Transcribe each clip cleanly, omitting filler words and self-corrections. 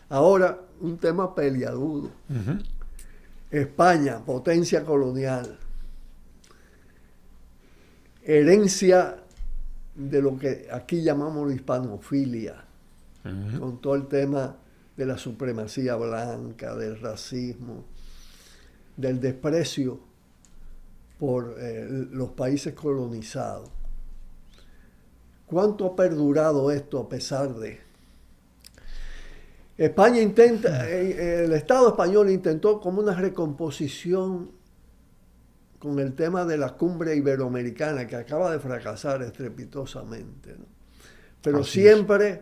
Ahora, un tema peliagudo. Ujú. España, potencia colonial, herencia de lo que aquí llamamos hispanofilia, Ujú. con todo el tema de la supremacía blanca, del racismo, del desprecio por los países colonizados. ¿Cuánto ha perdurado esto a pesar de? España intenta, el Estado español intentó como una recomposición con el tema de la cumbre iberoamericana que acaba de fracasar estrepitosamente, ¿no? Pero Así es. siempre,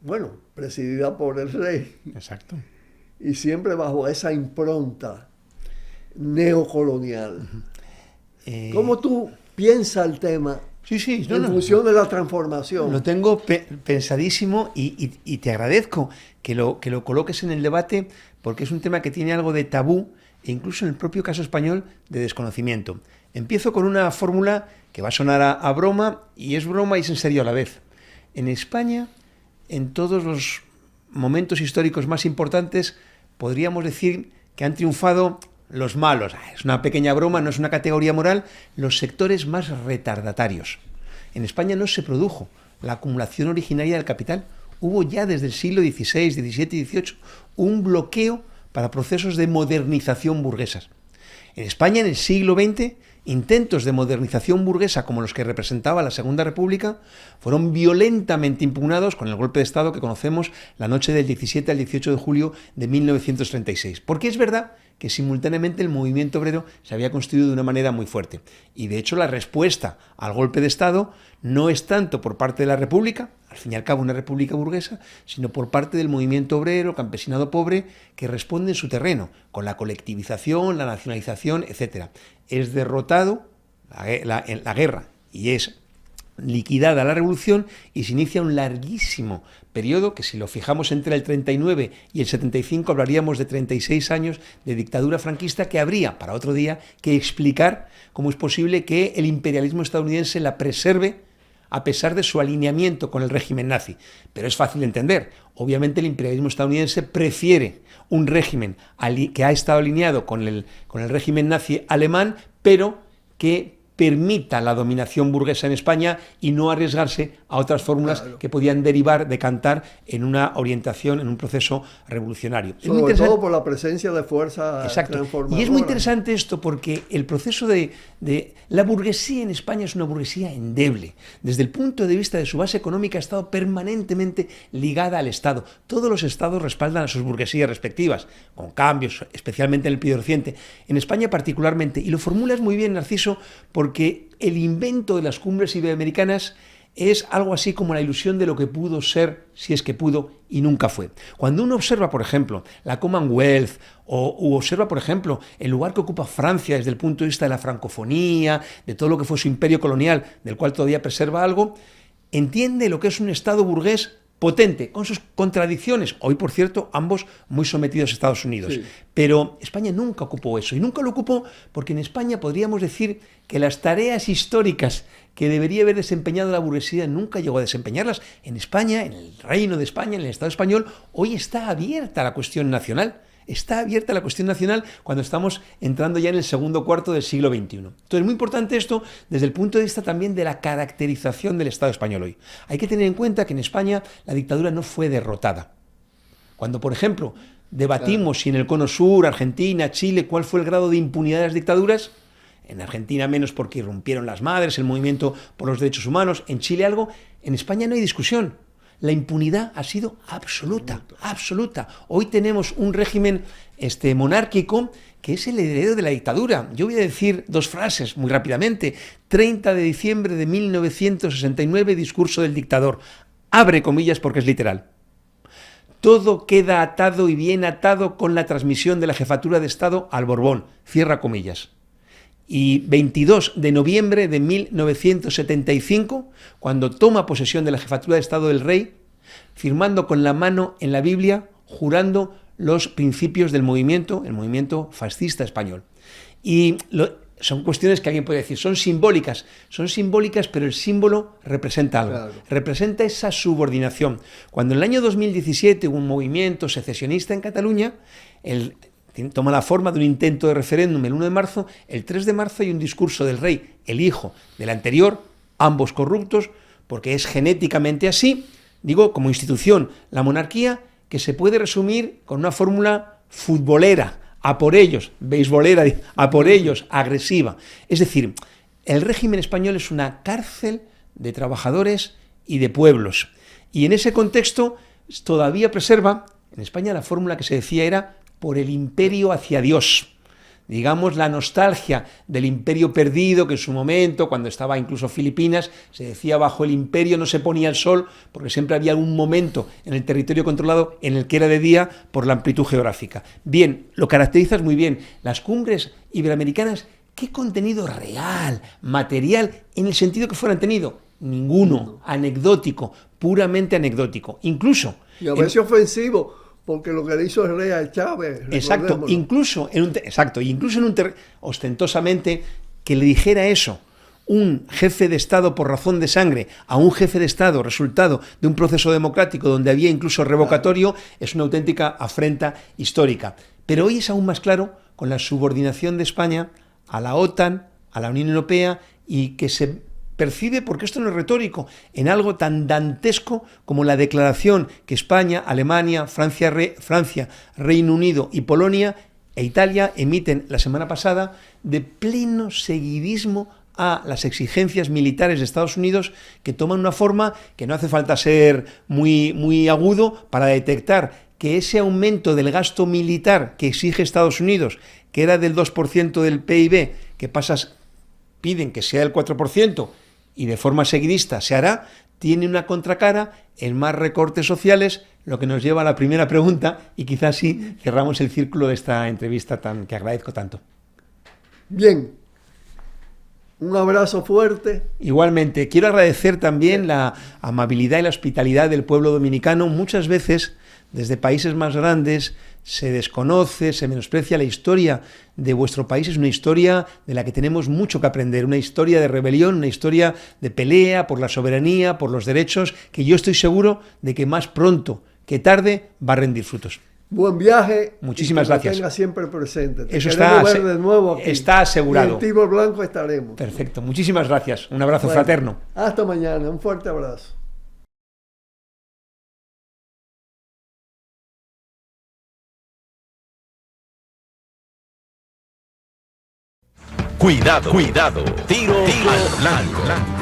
bueno, presidida por el rey Exacto. y siempre bajo esa impronta neocolonial. ¿Cómo Eh, tú piensas el tema sí, sí, no, en no. función de la Lo transformación? tengo pensadísimo y te agradezco que lo coloques en el debate porque es un tema que tiene algo de tabú e incluso en el propio caso español de desconocimiento. Empiezo con una fórmula que va a sonar a broma y es broma y es en serio a la vez. En España, en todos los momentos históricos más importantes, podríamos decir que han triunfado los malos. Es una pequeña broma, no es una categoría moral, los sectores más retardatarios. En España no se produjo la acumulación originaria del capital. Hubo ya desde el siglo XVI, XVII y XVIII un bloqueo para procesos de modernización burguesas. En España, en el siglo XX, intentos de modernización burguesa como los que representaba la Segunda República fueron violentamente impugnados con el golpe de Estado que conocemos la noche del 17 al 18 de julio de 1936. Porque es verdad que simultáneamente el movimiento obrero se había construido de una manera muy fuerte. Y de hecho la respuesta al golpe de Estado no es tanto por parte de la República, al fin y al cabo una república burguesa, sino por parte del movimiento obrero, campesinado pobre, que responde en su terreno, con la colectivización, la nacionalización, etc. Es derrotado la guerra y es liquidada la revolución y se inicia un larguísimo periodo que si lo fijamos entre el 39 y el 75 hablaríamos de 36 años de dictadura franquista que habría para otro día que explicar cómo es posible que el imperialismo estadounidense la preserve a pesar de su alineamiento con el régimen nazi. Pero es fácil de entender. Obviamente el imperialismo estadounidense prefiere un régimen que ha estado alineado con el régimen nazi alemán, pero que permita la dominación burguesa en España y no arriesgarse a otras fórmulas Claro. que podían derivar, decantar en una orientación, en un proceso revolucionario. Es muy Sobre interesante. todo por la presencia de fuerzas Exacto. transformadoras. Y es muy interesante esto porque el proceso de la burguesía en España es una burguesía endeble. Desde el punto de vista de su base económica ha estado permanentemente ligada al Estado. Todos los estados respaldan a sus burguesías respectivas, con cambios, especialmente en el periodo reciente. En España particularmente. Y lo formulas muy bien, Narciso, porque el invento de las cumbres iberoamericanas es algo así como la ilusión de lo que pudo ser, si es que pudo, y nunca fue. Cuando uno observa, por ejemplo, la Commonwealth, o observa, por ejemplo, el lugar que ocupa Francia desde el punto de vista de la francofonía, de todo lo que fue su imperio colonial, del cual todavía preserva algo, entiende lo que es un Estado burgués potente, con sus contradicciones. Hoy, por cierto, ambos muy sometidos a Estados Unidos. Sí. Pero España nunca ocupó eso. Y nunca lo ocupó porque en España podríamos decir que las tareas históricas que debería haber desempeñado la burguesía nunca llegó a desempeñarlas. En España, en el Reino de España, en el Estado español, hoy está abierta la cuestión nacional. Está abierta la cuestión nacional cuando estamos entrando ya en el segundo cuarto del siglo XXI. Entonces, muy importante esto desde el punto de vista también de la caracterización del Estado español hoy. Hay que tener en cuenta que en España la dictadura no fue derrotada. Cuando, por ejemplo, debatimos si en el Cono Sur, Argentina, Chile, cuál fue el grado de impunidad de las dictaduras, en Argentina menos porque irrumpieron las madres, el movimiento por los derechos humanos, en Chile algo, en España no hay discusión. La impunidad ha sido absoluta, absoluta. Hoy tenemos un régimen monárquico que es el heredero de la dictadura. Yo voy a decir dos frases muy rápidamente. 30 de diciembre de 1969, discurso del dictador. Abre comillas porque es literal. Todo queda atado y bien atado con la transmisión de la jefatura de Estado al Borbón. Cierra comillas. Y 22 de noviembre de 1975, cuando toma posesión de la jefatura de Estado del rey, firmando con la mano en la Biblia, jurando los principios del movimiento, el movimiento fascista español. Y son cuestiones que alguien puede decir, son simbólicas, pero el símbolo representa algo, Claro. representa esa subordinación. Cuando en el año 2017 hubo un movimiento secesionista en Cataluña, toma la forma de un intento de referéndum el 1 de marzo, el 3 de marzo hay un discurso del rey, el hijo del anterior, ambos corruptos, porque es genéticamente así, digo, como institución, la monarquía, que se puede resumir con una fórmula futbolera, a por ellos, beisbolera, a por ellos, agresiva. Es decir, el régimen español es una cárcel de trabajadores y de pueblos. Y en ese contexto todavía preserva, en España la fórmula que se decía era por el imperio hacia Dios. Digamos, la nostalgia del imperio perdido, que en su momento, cuando estaba incluso Filipinas, se decía bajo el imperio no se ponía el sol, porque siempre había algún momento en el territorio controlado en el que era de día por la amplitud geográfica. Bien, lo caracterizas muy bien. Las cumbres iberoamericanas, ¿qué contenido real, material, en el sentido que fueran tenido? Ninguno, anecdótico, puramente anecdótico. Incluso... Y a veces ofensivo, porque lo que le hizo el rey a Chávez. Exacto, incluso en un ostentosamente que le dijera eso un jefe de Estado por razón de sangre a un jefe de Estado resultado de un proceso democrático donde había incluso revocatorio, es una auténtica afrenta histórica. Pero hoy es aún más claro con la subordinación de España a la OTAN, a la Unión Europea, y que se percibe, porque esto no es retórico, en algo tan dantesco como la declaración que España, Alemania, Francia, Reino Unido y Polonia e Italia emiten la semana pasada de pleno seguidismo a las exigencias militares de Estados Unidos, que toman una forma que no hace falta ser muy agudo para detectar que ese aumento del gasto militar que exige Estados Unidos, que era del 2% del PIB, piden que sea el 4%, y de forma seguidista se hará, tiene una contracara en más recortes sociales, lo que nos lleva a la primera pregunta, y quizás sí cerramos el círculo de esta entrevista que agradezco tanto. Bien, un abrazo fuerte. Igualmente, quiero agradecer también la amabilidad y la hospitalidad del pueblo dominicano. Muchas veces, desde países más grandes, se desconoce, se menosprecia la historia de vuestro país. Es una historia de la que tenemos mucho que aprender, una historia de rebelión, una historia de pelea por la soberanía, por los derechos, que yo estoy seguro de que más pronto que tarde va a rendir frutos. Buen viaje. Muchísimas gracias. Que tenga siempre presente. Eso está, ver de nuevo aquí. Está asegurado. Y en Timor Blanco estaremos. Perfecto. Muchísimas gracias. Un abrazo fraterno. Hasta mañana. Un fuerte abrazo. Cuidado, cuidado. Tiro al blanco.